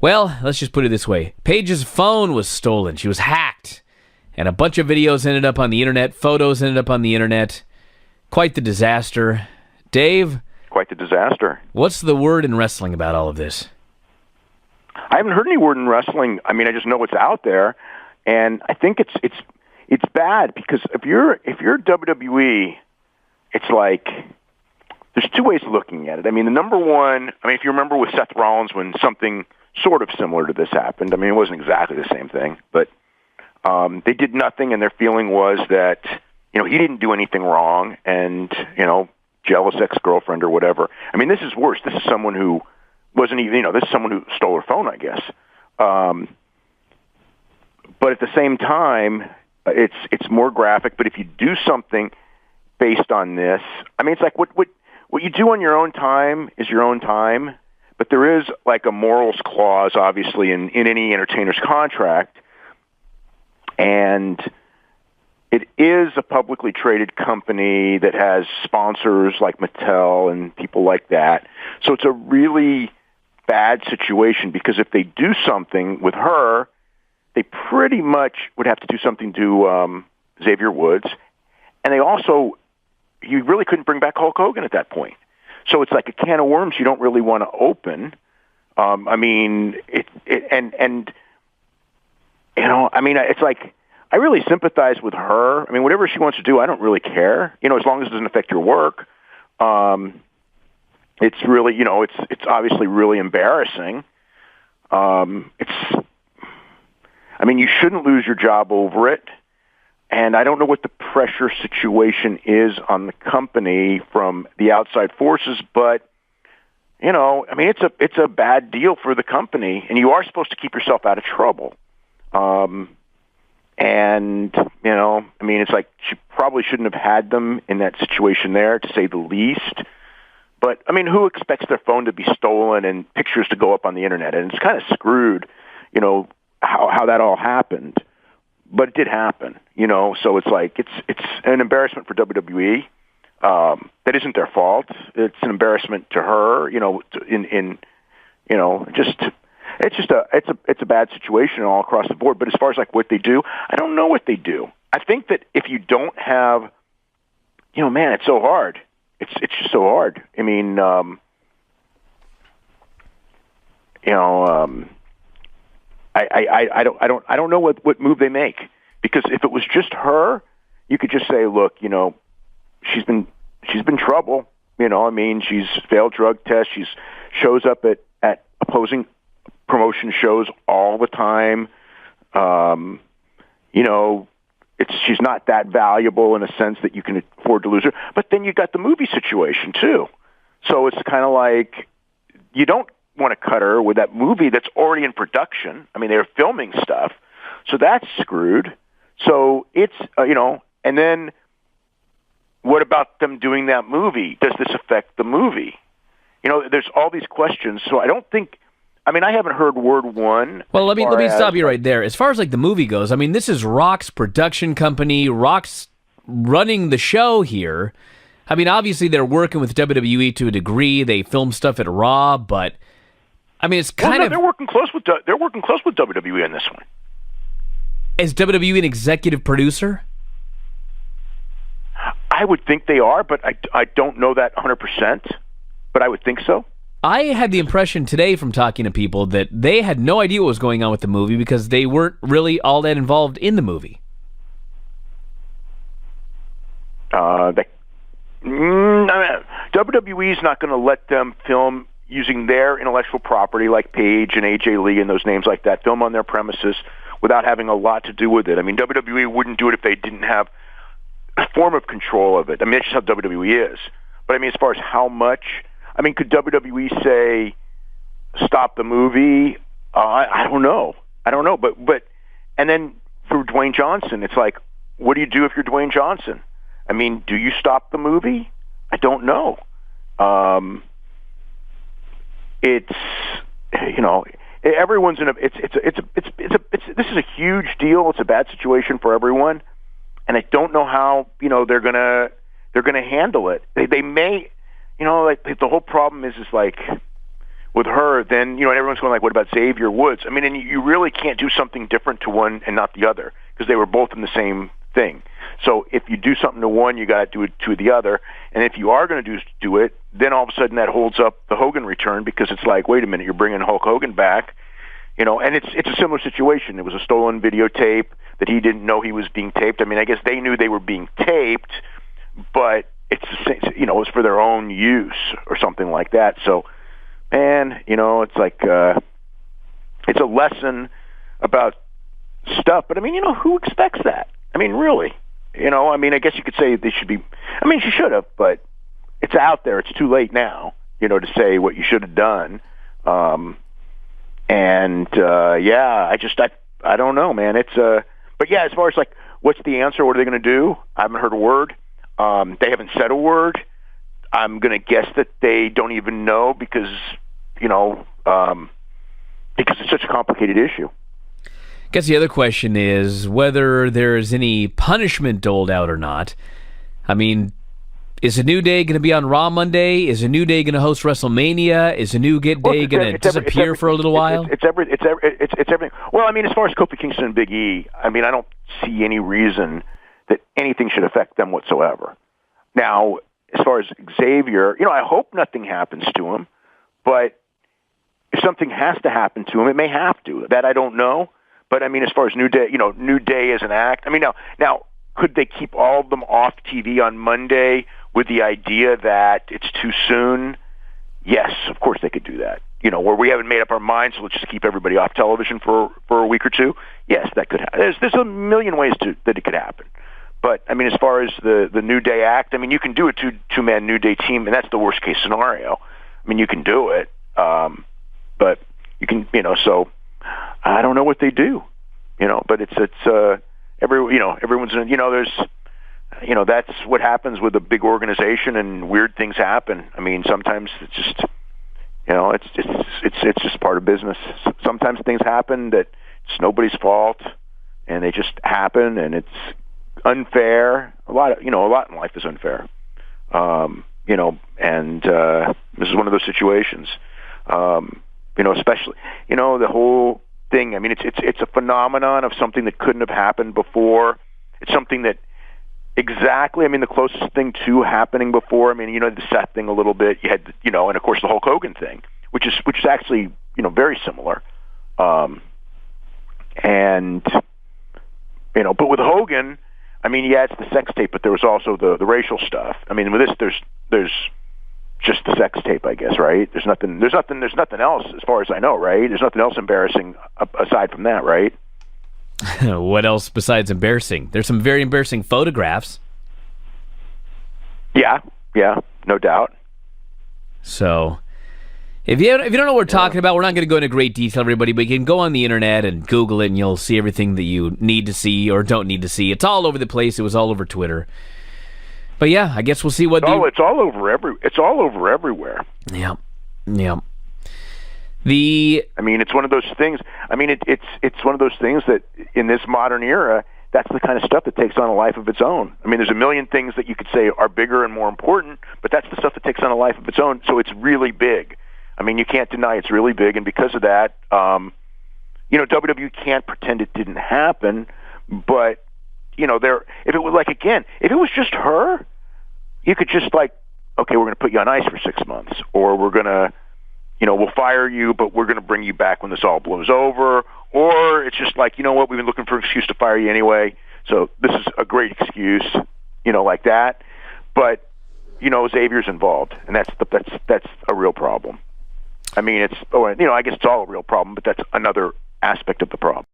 Well, let's just put it this way. Paige's phone was stolen. She was hacked. And a bunch of videos ended up on the internet. Photos ended up on the internet. Quite the disaster. Dave? Quite the disaster. What's the word in wrestling about all of this? I haven't heard any word in wrestling. I mean, I just know it's out there. And I think it's bad because if you're WWE, it's like there's two ways of looking at it. I mean, the number one, if you remember with Seth Rollins when something sort of similar to this happened, it wasn't exactly the same thing, but they did nothing, and their feeling was that, he didn't do anything wrong, and, jealous ex-girlfriend or whatever. This is worse. This is someone who wasn't even, this is someone who stole her phone, I guess. But at the same time, it's more graphic, but if you do something based on this, it's like what you do on your own time is your own time. But there is like a morals clause, obviously, in any entertainer's contract. And it is a publicly traded company that has sponsors like Mattel and people like that. So it's a really bad situation because if they do something with her, they pretty much would have to do something to Xavier Woods. And they also, you really couldn't bring back Hulk Hogan at that point. So it's like a can of worms you don't really want to open. It's like I really sympathize with her. Whatever she wants to do, I don't really care. As long as it doesn't affect your work. It's really, it's obviously really embarrassing. You shouldn't lose your job over it. And I don't know what the pressure situation is on the company from the outside forces, but it's a bad deal for the company, and you are supposed to keep yourself out of trouble. It's like she probably shouldn't have had them in that situation there, to say the least. But who expects their phone to be stolen and pictures to go up on the internet? And it's kind of screwed, how that all happened. But it did happen, so it's like it's an embarrassment for WWE. That isn't their fault. It's an embarrassment to her, it's a bad situation all across the board. But as far as like what they do, I don't know what they do. I think that if you don't have, it's so hard. It's just so hard. I don't know what move they make, because if it was just her, you could just say, look, she's been trouble. She's failed drug tests. She's shows up at opposing promotion shows all the time. She's not that valuable in a sense that you can afford to lose her. But then you got the movie situation too. So it's kind of like you don't want to cut her with that movie that's already in production. They're filming stuff, so that's screwed. So it's, and then what about them doing that movie? Does this affect the movie? There's all these questions. So I don't think, I haven't heard word one. Well, let me stop you right there. As far as like the movie goes, this is Rock's production company. Rock's running the show here. Obviously they're working with WWE to a degree. They film stuff at Raw, but it's kind of, they're working close with WWE on this one. Is WWE an executive producer? I would think they are, but I don't know that 100%. But I would think so. I had the impression today from talking to people that they had no idea what was going on with the movie because they weren't really all that involved in the movie. WWE is not going to let them film using their intellectual property like Paige and AJ Lee and those names like that, film on their premises without having a lot to do with it. WWE wouldn't do it if they didn't have a form of control of it. That's just how WWE is. But as far as how much, could WWE say stop the movie? I don't know. But and then for Dwayne Johnson, it's like, what do you do if you're Dwayne Johnson? Do you stop the movie? I don't know. It's everyone's in a. This is a huge deal. It's a bad situation for everyone, and I don't know how they're gonna handle it. They may, the whole problem is like with her, then, and everyone's going like, what about Xavier Woods? I mean, and you really can't do something different to one and not the other, because they were both in the same thing. So if you do something to one, you got to do it to the other. And if you are going to do it, then all of a sudden that holds up the Hogan return, because it's like, wait a minute, you're bringing Hulk Hogan back, and it's a similar situation. It was a stolen videotape that he didn't know he was being taped. I mean, I guess they knew they were being taped, but it's the same, it was for their own use or something like that. So, man, it's like it's a lesson about stuff. But I mean, who expects that? I mean, really, I mean, I guess you could say they should be. I mean, she should have, but it's out there. It's too late now, to say what you should have done. I don't know, man. But yeah, as far as like, what's the answer? What are they going to do? I haven't heard a word. They haven't said a word. I'm going to guess that they don't even know because it's such a complicated issue. I guess the other question is whether there's any punishment doled out or not. I mean, is a New Day going to be on Raw Monday? Is a New Day going to host WrestleMania? Is a New Day going to disappear for a little while? It's everything. Well, I mean, as far as Kofi Kingston and Big E, I mean, I don't see any reason that anything should affect them whatsoever. Now, as far as Xavier, I hope nothing happens to him, but if something has to happen to him, it may have to. That I don't know. But I mean, as far as New Day, New Day as an act, I mean, now could they keep all of them off TV on Monday with the idea that it's too soon? Yes, of course they could do that. Where we haven't made up our minds, so let's just keep everybody off television for a week or two. Yes, that could happen. There's a million ways that it could happen. But I mean, as far as the New Day act, I mean, you can do a two-man New Day team, and that's the worst case scenario. I mean, you can do it, but you can, so I don't know what they do, but everyone's there's, that's what happens with a big organization, and weird things happen. I mean, sometimes it's just, it's just part of business. Sometimes things happen that it's nobody's fault, and they just happen, and it's unfair. A lot in life is unfair. And this is one of those situations. Especially, the whole thing. I mean, it's a phenomenon of something that couldn't have happened before. It's something that exactly. I mean, the closest thing to happening before. I mean, the Seth thing a little bit. You had, and of course the Hulk Hogan thing, which is actually very similar. But with Hogan, I mean, yeah, it's the sex tape, but there was also the racial stuff. I mean, with this, there's just the sex tape, I guess, right? There's nothing else as far as I know, right? There's nothing else embarrassing aside from that, right? What else besides embarrassing? There's some very embarrassing photographs. Yeah, no doubt. So, if you don't know what we're talking about, we're not going to go into great detail, everybody, but you can go on the internet and Google it, and you'll see everything that you need to see or don't need to see. It's all over the place. It was all over Twitter. But yeah, I guess we'll see what it's all over everywhere. Yeah. I mean, it's one of those things. I mean, it's one of those things that in this modern era, that's the kind of stuff that takes on a life of its own. I mean, there's a million things that you could say are bigger and more important, but that's the stuff that takes on a life of its own. So it's really big. I mean, you can't deny it's really big, and because of that, WWE can't pretend it didn't happen. But if it was if it was just her, you could just okay, we're going to put you on ice for 6 months, or we're going to, we'll fire you, but we're going to bring you back when this all blows over, or it's just we've been looking for an excuse to fire you anyway, so this is a great excuse, like that. But Xavier's involved, and that's a real problem. I mean, I guess it's all a real problem, but that's another aspect of the problem.